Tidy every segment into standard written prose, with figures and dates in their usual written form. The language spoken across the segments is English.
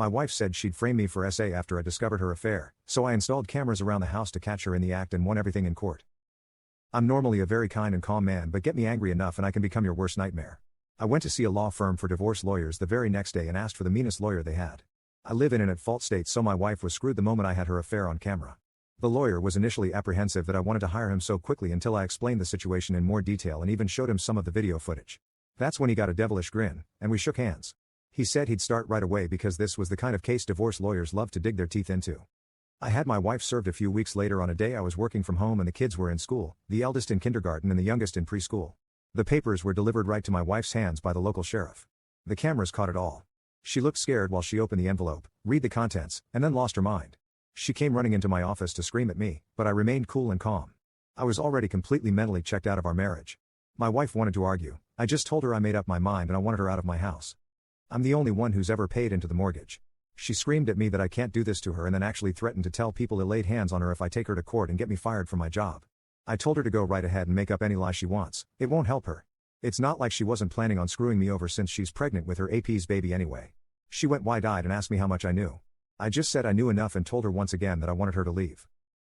My wife said she'd frame me for SA after I discovered her affair, so I installed cameras around the house to catch her in the act and won everything in court. I'm normally a very kind and calm man, but get me angry enough and I can become your worst nightmare. I went to see a law firm for divorce lawyers the very next day and asked for the meanest lawyer they had. I live in an at-fault state, so my wife was screwed the moment I had her affair on camera. The lawyer was initially apprehensive that I wanted to hire him so quickly until I explained the situation in more detail and even showed him some of the video footage. That's when he got a devilish grin, and we shook hands. He said he'd start right away because this was the kind of case divorce lawyers love to dig their teeth into. I had my wife served a few weeks later on a day I was working from home and the kids were in school, the eldest in kindergarten and the youngest in preschool. The papers were delivered right to my wife's hands by the local sheriff. The cameras caught it all. She looked scared while she opened the envelope, read the contents, and then lost her mind. She came running into my office to scream at me, but I remained cool and calm. I was already completely mentally checked out of our marriage. My wife wanted to argue. I just told her I made up my mind and I wanted her out of my house. I'm the only one who's ever paid into the mortgage. She screamed at me that I can't do this to her and then actually threatened to tell people who laid hands on her if I take her to court and get me fired from my job. I told her to go right ahead and make up any lie she wants, it won't help her. It's not like she wasn't planning on screwing me over since she's pregnant with her AP's baby anyway. She went wide-eyed and asked me how much I knew. I just said I knew enough and told her once again that I wanted her to leave.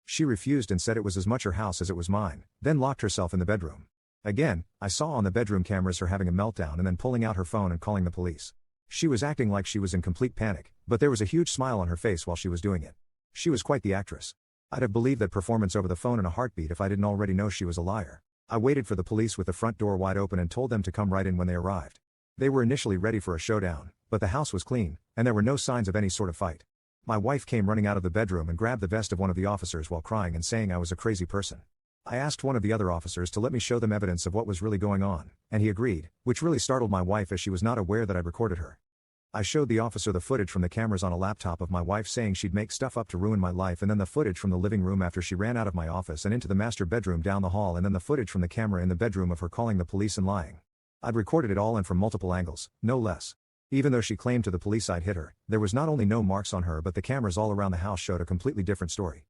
She refused and said it was as much her house as it was mine, then locked herself in the bedroom. Again, I saw on the bedroom cameras her having a meltdown and then pulling out her phone and calling the police. She was acting like she was in complete panic, but there was a huge smile on her face while she was doing it. She was quite the actress. I'd have believed that performance over the phone in a heartbeat if I didn't already know she was a liar. I waited for the police with the front door wide open and told them to come right in when they arrived. They were initially ready for a showdown, but the house was clean, and there were no signs of any sort of fight. My wife came running out of the bedroom and grabbed the vest of one of the officers while crying and saying I was a crazy person. I asked one of the other officers to let me show them evidence of what was really going on, and he agreed, which really startled my wife as she was not aware that I'd recorded her. I showed the officer the footage from the cameras on a laptop of my wife saying she'd make stuff up to ruin my life, and then the footage from the living room after she ran out of my office and into the master bedroom down the hall, and then the footage from the camera in the bedroom of her calling the police and lying. I'd recorded it all and from multiple angles, no less. Even though she claimed to the police I'd hit her, there was not only no marks on her but the cameras all around the house showed a completely different story.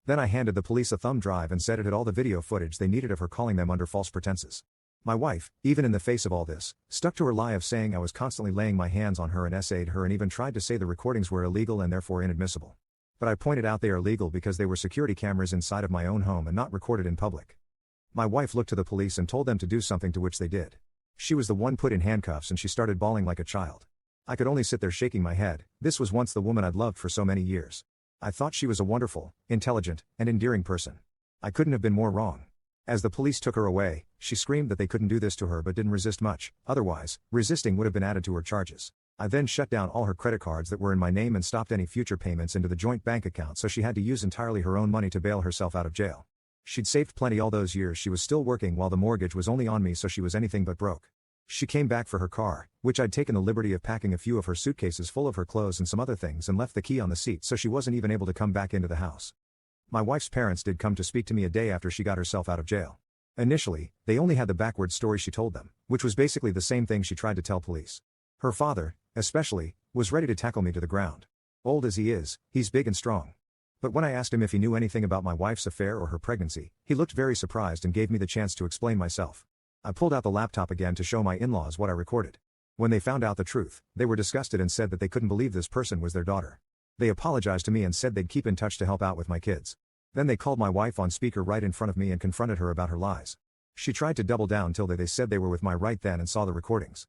Then I handed the police a thumb drive and said it had all the video footage they needed of her calling them under false pretenses. My wife, even in the face of all this, stuck to her lie of saying I was constantly laying my hands on her and essayed her and even tried to say the recordings were illegal and therefore inadmissible. But I pointed out they are legal because they were security cameras inside of my own home and not recorded in public. My wife looked to the police and told them to do something, to which they did. She was the one put in handcuffs and she started bawling like a child. I could only sit there shaking my head. This was once the woman I'd loved for so many years. I thought she was a wonderful, intelligent, and endearing person. I couldn't have been more wrong. As the police took her away, she screamed that they couldn't do this to her but didn't resist much, otherwise, resisting would have been added to her charges. I then shut down all her credit cards that were in my name and stopped any future payments into the joint bank account, so she had to use entirely her own money to bail herself out of jail. She'd saved plenty all those years she was still working while the mortgage was only on me, so she was anything but broke. She came back for her car, which I'd taken the liberty of packing a few of her suitcases full of her clothes and some other things and left the key on the seat, so she wasn't even able to come back into the house. My wife's parents did come to speak to me a day after she got herself out of jail. Initially, they only had the backward story she told them, which was basically the same thing she tried to tell police. Her father, especially, was ready to tackle me to the ground. Old as he is, he's big and strong. But when I asked him if he knew anything about my wife's affair or her pregnancy, he looked very surprised and gave me the chance to explain myself. I pulled out the laptop again to show my in-laws what I recorded. When they found out the truth, they were disgusted and said that they couldn't believe this person was their daughter. They apologized to me and said they'd keep in touch to help out with my kids. Then they called my wife on speaker right in front of me and confronted her about her lies. She tried to double down till they said they were with my right then and saw the recordings.